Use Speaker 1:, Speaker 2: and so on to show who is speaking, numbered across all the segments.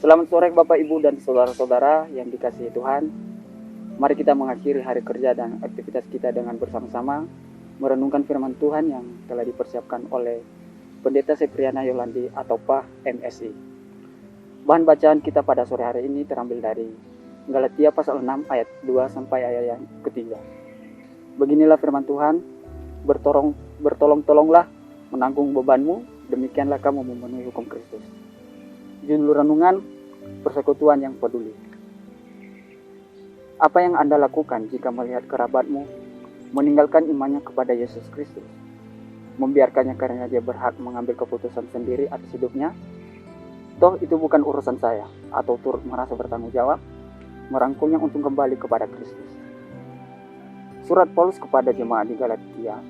Speaker 1: Selamat sore Bapak, Ibu, dan saudara-saudara yang dikasihi Tuhan. Mari kita mengakhiri hari kerja dan aktivitas kita dengan bersama-sama merenungkan firman Tuhan yang telah dipersiapkan oleh Pendeta Sepriana Yolandi atau Pak MSI. Bahan bacaan kita pada sore hari ini terambil dari Galatia pasal 6 ayat 2 sampai ayat yang ketiga. Beginilah firman Tuhan, bertolong-tolonglah menanggung bebanmu, demikianlah kamu memenuhi hukum Kristus. Judul renungan, persekutuan yang peduli. Apa yang Anda lakukan jika melihat kerabatmu meninggalkan imannya kepada Yesus Kristus, membiarkannya karena dia berhak mengambil keputusan sendiri atas hidupnya? Toh itu bukan urusan saya, atau turut merasa bertanggung jawab merangkulnya untuk kembali kepada Kristus. Surat Paulus kepada jemaat di Galatia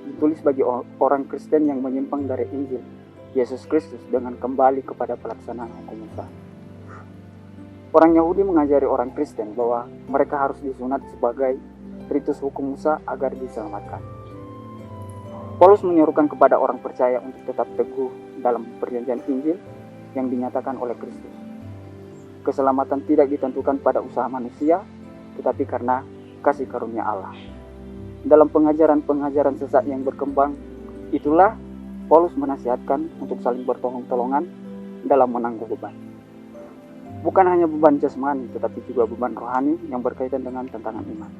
Speaker 1: ditulis bagi orang Kristen yang menyimpang dari Injil Yesus Kristus dengan kembali kepada pelaksanaan hukum Musa. Orang Yahudi mengajari orang Kristen bahwa mereka harus disunat sebagai ritus hukum Musa agar diselamatkan. Paulus menyuruhkan kepada orang percaya untuk tetap teguh dalam perjanjian Injil yang dinyatakan oleh Kristus. Keselamatan tidak ditentukan pada usaha manusia, tetapi karena kasih karunia Allah. Dalam pengajaran-pengajaran sesat yang berkembang, itulah Paulus menasihatkan untuk saling bertolong-tolongan dalam menanggung beban. Bukan hanya beban jasmani, tetapi juga beban rohani yang berkaitan dengan tantangan iman.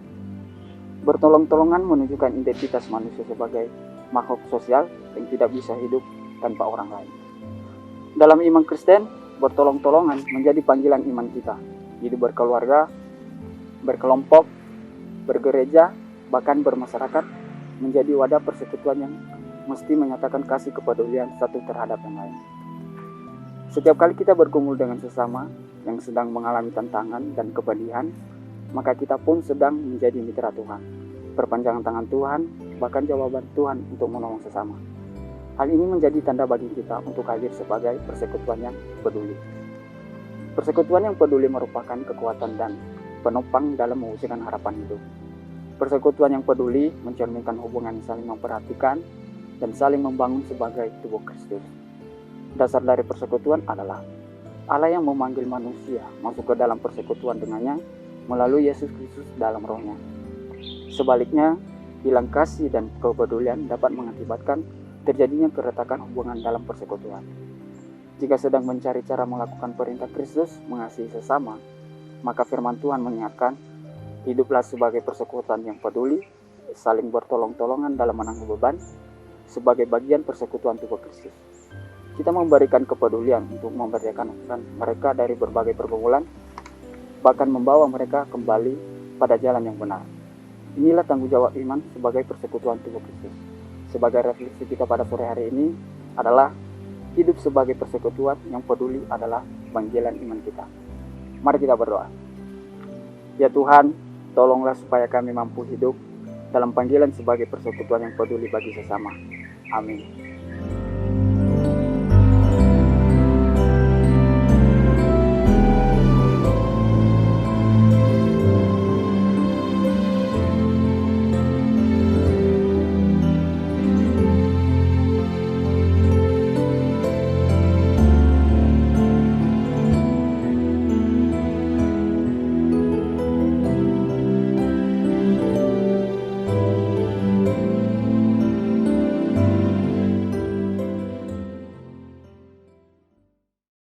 Speaker 1: Bertolong-tolongan menunjukkan identitas manusia sebagai makhluk sosial yang tidak bisa hidup tanpa orang lain. Dalam iman Kristen, bertolong-tolongan menjadi panggilan iman kita. Jadi berkeluarga, berkelompok, bergereja, bahkan bermasyarakat menjadi wadah persekutuan yang mesti menyatakan kasih kepedulian satu terhadap yang lain. Setiap kali kita bergumul dengan sesama yang sedang mengalami tantangan dan kepedihan, maka kita pun sedang menjadi mitra Tuhan, perpanjangan tangan Tuhan, bahkan jawaban Tuhan untuk menolong sesama. Hal ini menjadi tanda bagi kita untuk hadir sebagai persekutuan yang peduli. Persekutuan yang peduli merupakan kekuatan dan penopang dalam mewujudkan harapan hidup. Persekutuan yang peduli mencerminkan hubungan saling memperhatikan dan saling membangun sebagai tubuh Kristus. Dasar dari persekutuan adalah Allah yang memanggil manusia masuk ke dalam persekutuan dengannya melalui Yesus Kristus dalam rohnya. Sebaliknya, hilang kasih dan kepedulian dapat mengakibatkan terjadinya keretakan hubungan dalam persekutuan. Jika sedang mencari cara melakukan perintah Kristus mengasihi sesama, maka firman Tuhan mengingatkan, hiduplah sebagai persekutuan yang peduli, saling bertolong-tolongan dalam menanggung beban, sebagai bagian persekutuan tubuh Kristus. Kita memberikan kepedulian untuk memerdekakan mereka dari berbagai pergumulan, bahkan membawa mereka kembali pada jalan yang benar. Inilah tanggung jawab iman sebagai persekutuan tubuh Kristus. Sebagai refleksi kita pada sore hari ini adalah hidup sebagai persekutuan yang peduli adalah panggilan iman kita. Mari kita berdoa. Ya Tuhan, tolonglah supaya kami mampu hidup dalam panggilan sebagai persekutuan yang peduli bagi sesama. Amin.